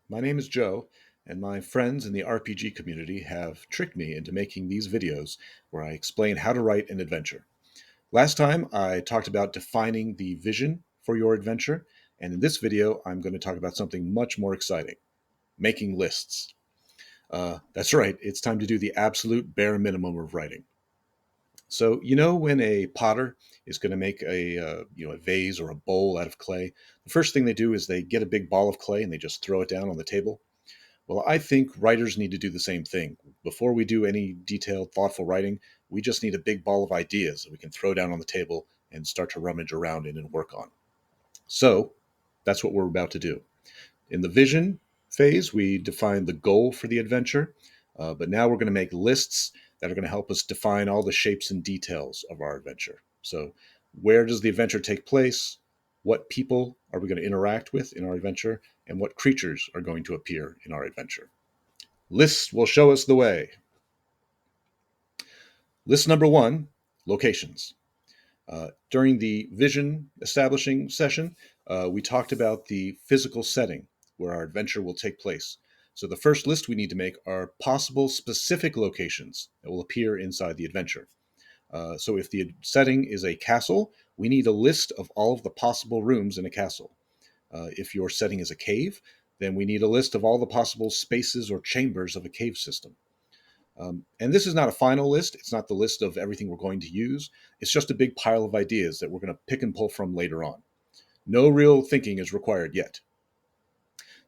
My name is Joe, and my friends in the RPG community have tricked me into making these videos where I explain how to write an adventure. Last time, I talked about defining the vision for your adventure, and in this video, I'm going to talk about something much more exciting: making lists. That's right, it's time to do the absolute bare minimum of writing. So, when a potter is going to make a vase or a bowl out of clay, the first thing they do is they get a big ball of clay and they just throw it down on the table. Well, I think writers need to do the same thing. Before we do any detailed, thoughtful writing, we just need a big ball of ideas that we can throw down on the table and start to rummage around in and work on. So that's what we're about to do. In the vision phase, we define the goal for the adventure, but now we're going to make lists that are going to help us define all the shapes and details of our adventure. So, where does the adventure take place? What people are we going to interact with in our adventure? And what creatures are going to appear in our adventure? Lists will show us the way. List number one: locations. During the vision establishing session, we talked about the physical setting where our adventure will take place. So, the first list we need to make are possible specific locations that will appear inside the adventure. So, if the setting is a castle, we need a list of all of the possible rooms in a castle. If your setting is a cave, then we need a list of all the possible spaces or chambers of a cave system. And this is not a final list. It's not the list of everything we're going to use. It's just a big pile of ideas that we're going to pick and pull from later on. No real thinking is required yet.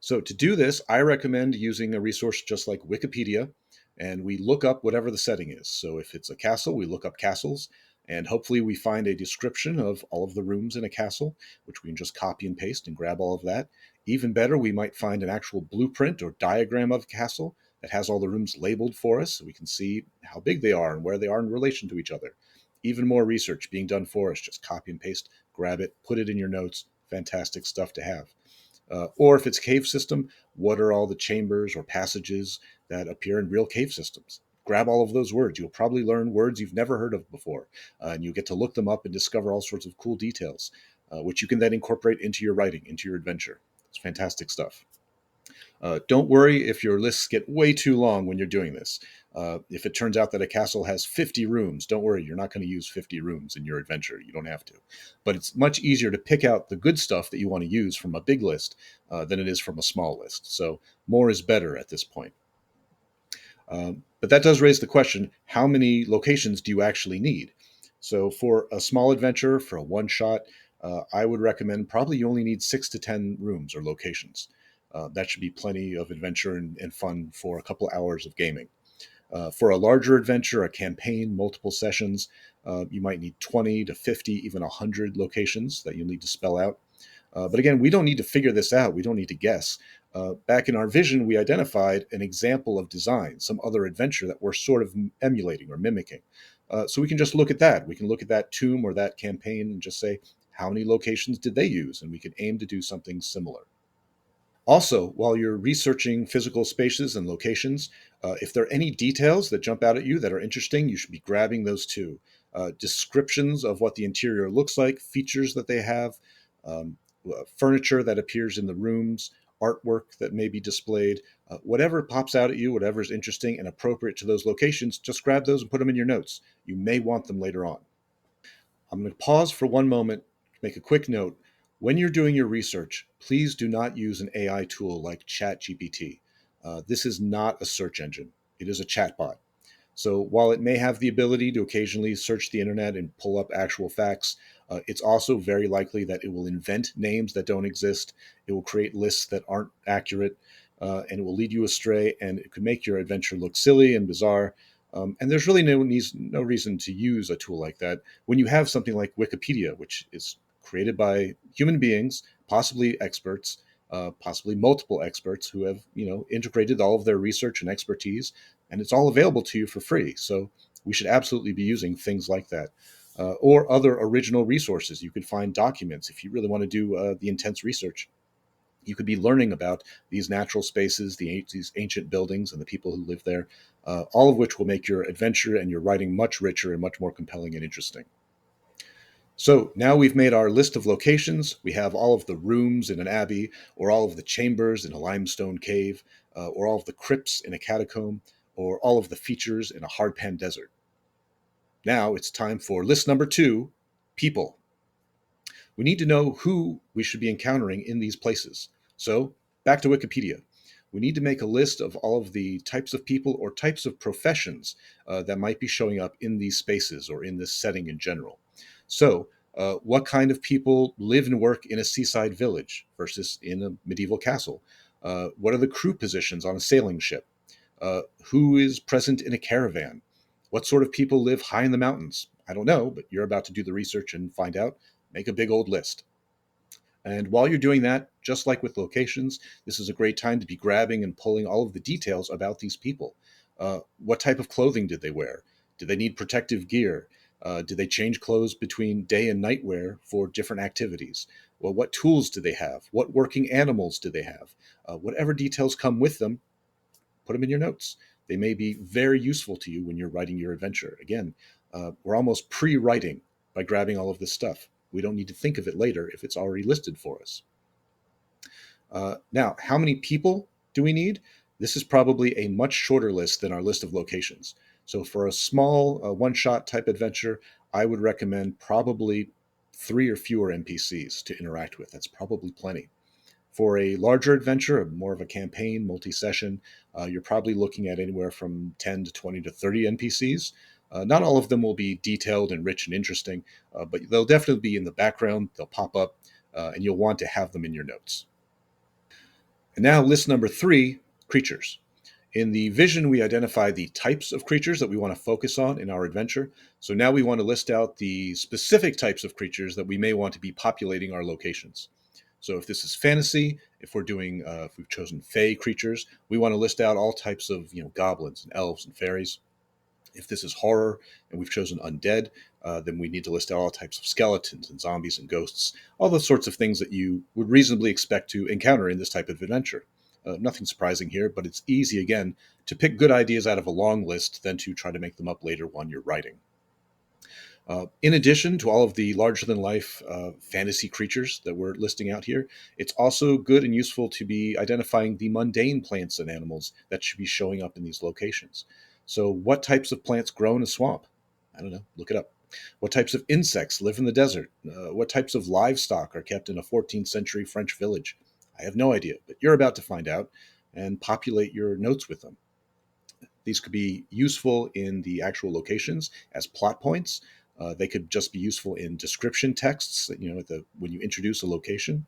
So, to do this, I recommend using a resource just like Wikipedia, and we look up whatever the setting is. So, if it's a castle, we look up castles, and hopefully we find a description of all of the rooms in a castle, which we can just copy and paste and grab all of that. Even better, we might find an actual blueprint or diagram of a castle that has all the rooms labeled for us so we can see how big they are and where they are in relation to each other. Even more research being done for us. Just copy and paste, grab it, put it in your notes. Fantastic stuff to have. Or if it's cave system, what are all the chambers or passages that appear in real cave systems? Grab all of those words. You'll probably learn words you've never heard of before, and you get to look them up and discover all sorts of cool details, which you can then incorporate into your writing, into your adventure. It's fantastic stuff. Don't worry if your lists get way too long when you're doing this. If it turns out that a castle has 50 rooms, don't worry, you're not going to use 50 rooms in your adventure. You don't have to. But it's much easier to pick out the good stuff that you want to use from a big list than it is from a small list. So more is better at this point. But that does raise the question: how many locations do you actually need? So for a small adventure, for a one shot, I would recommend probably you only need 6 to 10 rooms or locations. That should be plenty of adventure and fun for a couple hours of gaming. For a larger adventure, a campaign, multiple sessions, you might need 20 to 50, even 100 locations that you'll need to spell out. But again, we don't need to figure this out. We don't need to guess. Back in our vision, we identified an example of design, some other adventure that we're sort of emulating or mimicking. So we can just look at that. We can look at that tomb or that campaign and just say, how many locations did they use? And we can aim to do something similar. Also, while you're researching physical spaces and locations, if there are any details that jump out at you that are interesting, you should be grabbing those too. Descriptions of what the interior looks like, features that they have, um, furniture that appears in the rooms, artwork that may be displayed, whatever pops out at you, whatever is interesting and appropriate to those locations, just grab those and put them in your notes. You may want them later on. I'm going to pause for one moment to make a quick note. When you're doing your research, please do not use an AI tool like ChatGPT. This is not a search engine, it is a chatbot. So while it may have the ability to occasionally search the internet and pull up actual facts, it's also very likely that it will invent names that don't exist. It will create lists that aren't accurate, and it will lead you astray, and it could make your adventure look silly and bizarre. And there's really no reason to use a tool like that when you have something like Wikipedia, which is created by human beings, possibly experts, possibly multiple experts who have integrated all of their research and expertise, and it's all available to you for free. So we should absolutely be using things like that. Or other original resources. You could find documents if you really want to do the intense research. You could be learning about these natural spaces, these ancient buildings, and the people who live there, all of which will make your adventure and your writing much richer and much more compelling and interesting. So now we've made our list of locations. We have all of the rooms in an abbey, or all of the chambers in a limestone cave, or all of the crypts in a catacomb, or all of the features in a hardpan desert. Now it's time for list number two, people. We need to know who we should be encountering in these places. So, back to Wikipedia. We need to make a list of all of the types of people or types of professions that might be showing up in these spaces or in this setting in general. So, what kind of people live and work in a seaside village versus in a medieval castle? What are the crew positions on a sailing ship? Who is present in a caravan? What sort of people live high in the mountains? I don't know, but you're about to do the research and find out. Make a big old list. And while you're doing that, just like with locations, this is a great time to be grabbing and pulling all of the details about these people. What type of clothing did they wear? Did they need protective gear? Did they change clothes between day and night wear for different activities? Well, what tools do they have? What working animals do they have? Whatever details come with them, put them in your notes. They may be very useful to you when you're writing your adventure. Again, we're almost pre writing by grabbing all of this stuff. We don't need to think of it later if it's already listed for us. Now, how many people do we need? This is probably a much shorter list than our list of locations. So, for a small one shot type adventure, I would recommend probably three or fewer NPCs to interact with. That's probably plenty. For a larger adventure, more of a campaign, multi session, you're probably looking at anywhere from 10 to 20 to 30 NPCs. Not all of them will be detailed and rich and interesting, but they'll definitely be in the background, they'll pop up, and you'll want to have them in your notes. And now, list number three, creatures. In the vision, we identify the types of creatures that we want to focus on in our adventure. So now we want to list out the specific types of creatures that we may want to be populating our locations. So if this is fantasy, if we've chosen fey creatures, we want to list out all types of goblins and elves and fairies. If this is horror and we've chosen undead, then we need to list out all types of skeletons and zombies and ghosts, all those sorts of things that you would reasonably expect to encounter in this type of adventure. Nothing surprising here, but it's easy, again, to pick good ideas out of a long list than to try to make them up later when you're writing. In addition to all of the larger than life fantasy creatures that we're listing out here, it's also good and useful to be identifying the mundane plants and animals that should be showing up in these locations. So, what types of plants grow in a swamp? I don't know, look it up. What types of insects live in the desert? What types of livestock are kept in a 14th century French village? I have no idea, but you're about to find out and populate your notes with them. These could be useful in the actual locations as plot points. They could just be useful in description texts. When you introduce a location,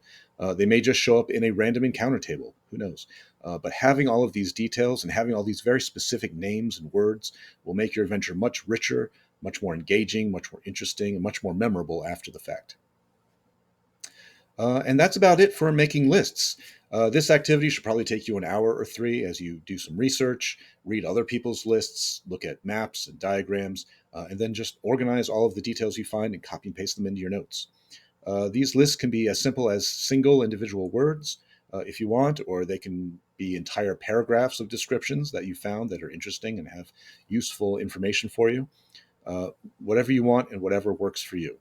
they may just show up in a random encounter table. Who knows? But having all of these details and having all these very specific names and words will make your adventure much richer, much more engaging, much more interesting, and much more memorable after the fact. And that's about it for making lists. This activity should probably take you an hour or three as you do some research, read other people's lists, look at maps and diagrams, and then just organize all of the details you find and copy and paste them into your notes. These lists can be as simple as single individual words if you want, or they can be entire paragraphs of descriptions that you found that are interesting and have useful information for you. Uh, whatever you want and whatever works for you.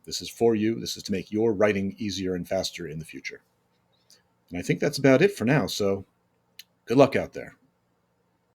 This is for you. This is to make your writing easier and faster in the future. And I think that's about it for now. So good luck out there.